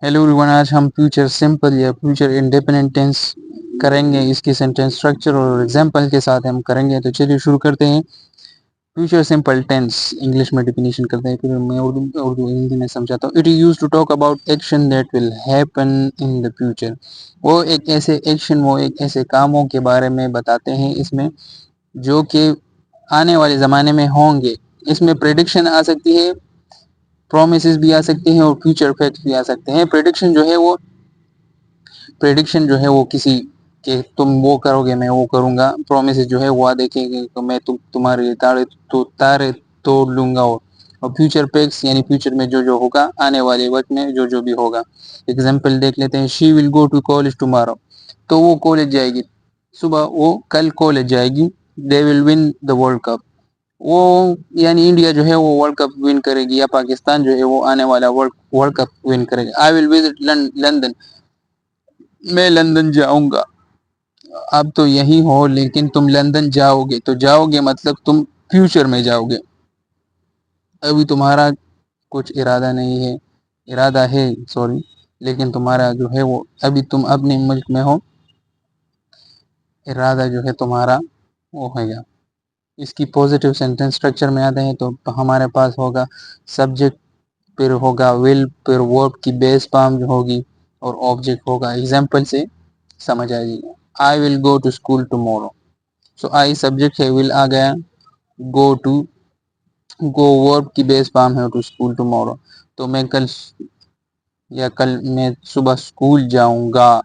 Hello everyone, आज हम future simple या फ्यूचर इंडिपेंडेंट टेंस करेंगे। इसके सेंटेंस स्ट्रक्चर और एग्जांपल के साथ हम करेंगे। तो चलिए शुरू करते हैं। फ्यूचर सिंपल टेंस इंग्लिश में डिफिनेशन करते हैं, फिर मैं उर्दू हिंदी में समझाता हूँ। It is used to talk about action that will happen in the future. वो एक ऐसे कामों के बारे में बताते हैं इसमें जो कि आने वाले ज़माने में होंगे। इसमें प्रेडिक्शन आ सकती है, प्रोमिसेस भी आ सकते हैं और फ्यूचर फैक्ट्स भी आ सकते हैं। प्रेडिक्शन जो है वो किसी के तुम वो करोगे मैं वो करूंगा। प्रोमिसेस जो है वो वादे के तो मैं तुम्हारे तारे तोड़ लूंगा। और फ्यूचर फैक्ट्स यानी फ्यूचर में जो जो होगा, आने वाले वक्त में जो जो भी होगा। एग्जाम्पल देख लेते हैं। She will go to college tomorrow, तो वो कॉलेज जाएगी सुबह, वो कल कॉलेज जाएगी। They will win the world cup, वो यानी इंडिया जो है वो वर्ल्ड कप विन करेगी, या पाकिस्तान जो है वो आने वाला वर्ल्ड कप विन करेगा। आई विल विजिट लंदन, मैं लंदन जाऊंगा। अब तो यही हो, लेकिन तुम लंदन जाओगे, तो जाओगे मतलब तुम फ्यूचर में जाओगे। अभी तुम्हारा कुछ इरादा नहीं है, इरादा है सॉरी, लेकिन तुम्हारा जो है वो अभी तुम अपने मुल्क में हो, इरादा जो है तुम्हारा वो होगा। इसकी पॉजिटिव सेंटेंस स्ट्रक्चर में आते हैं तो हमारे पास होगा सब्जेक्ट, फिर होगा विल, फिर वर्ब की बेस फॉर्म जो होगी और ऑब्जेक्ट होगा। एग्जाम्पल से समझ आ जाएगा। I will go to school tomorrow, so I subject है, विल आ गया, गो टू, गो वर्ब की बेस फॉर्म है टू स्कूल टुमारो, तो कल मैं सुबह स्कूल जाऊंगा।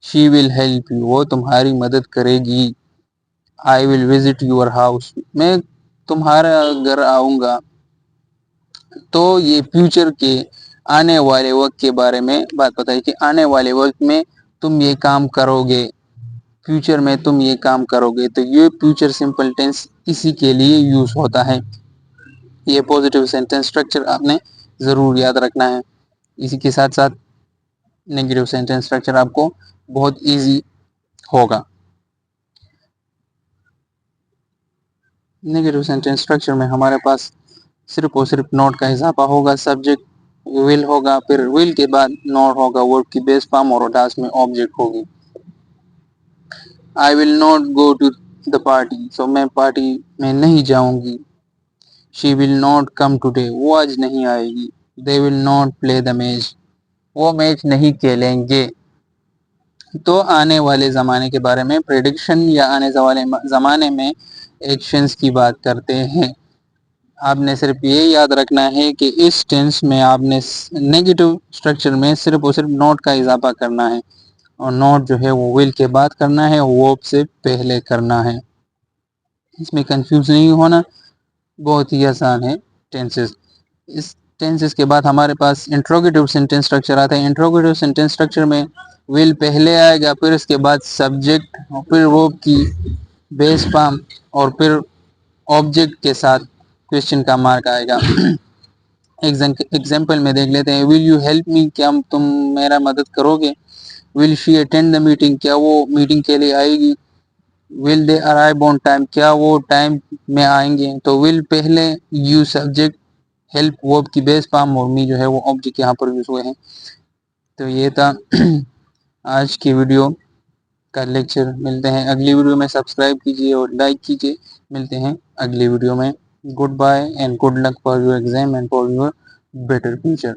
शी विल हेल्प यू, वो तुम्हारी मदद करेगी। I will visit your house, मैं तुम्हारा घर आऊंगा। तो ये फ्यूचर के आने वाले वक्त के बारे में बात बताई कि आने वाले वक्त में तुम ये काम करोगे, फ्यूचर में तुम ये काम करोगे। तो ये फ्यूचर सिंपल टेंस इसी के लिए यूज होता है। ये पॉजिटिव सेंटेंस स्ट्रक्चर आपने ज़रूर याद रखना है। इसी के साथ साथ नेगेटिव सेंटेंस स्ट्रक्चर आपको बहुत इजी होगा। नेगेटिव सेंटेंस स्ट्रक्चर में हमारे पास सिर्फ और सिर्फ नोट का इजाफा होगा। सब्जेक्ट विल होगा, फिर विल के बाद नोट होगा, वर्ब की बेस फॉर्म और लास्ट में ऑब्जेक्ट होगी। I will not go to the party, so मैं पार्टी में नहीं जाऊंगी। She will not come today, वो आज नहीं आएगी। They will not play the match, वो मैच नहीं खेलेंगे। तो आने वाले ज़माने के बारे में प्रेडिक्शन या आने वाले ज़माने में एक्शंस की बात करते हैं। आपने सिर्फ ये याद रखना है कि इस टेंस में आपने नेगेटिव स्ट्रक्चर में सिर्फ और सिर्फ नॉट का इजाफा करना है, और नॉट जो है वो विल के बाद करना है, वर्ब से पहले करना है। इसमें कंफ्यूज नहीं होना, बहुत ही आसान है टेंसेस। इस टेंसेस के बाद हमारे पास इंट्रोगेटिव सेंटेंस स्ट्रक्चर आता है। इंट्रोगेटिव सेंटेंस स्ट्रक्चर में विल पहले आएगा, फिर इसके बाद सब्जेक्ट, और फिर वर्ब की बेस फॉर्म, और फिर ऑब्जेक्ट के साथ क्वेश्चन का मार्क आएगा। एग्जाम्पल में देख लेते हैं। विल यू हेल्प मी, क्या तुम मेरा मदद करोगे। Will she attend the meeting, क्या वो मीटिंग के लिए आएगी। Will they arrive on time, क्या वो टाइम में आएंगे। तो विल पहले, यू सब्जेक्ट, हेल्प वर्ब की बेस फॉर्म, और मी जो है वो ऑब्जेक्ट यहाँ पर यूज हुए हैं। तो ये था आज की वीडियो का लेक्चर। मिलते हैं अगली वीडियो में। सब्सक्राइब कीजिए और लाइक कीजिए। मिलते हैं अगली वीडियो में। Good bye and good luck for your exam and for your better future.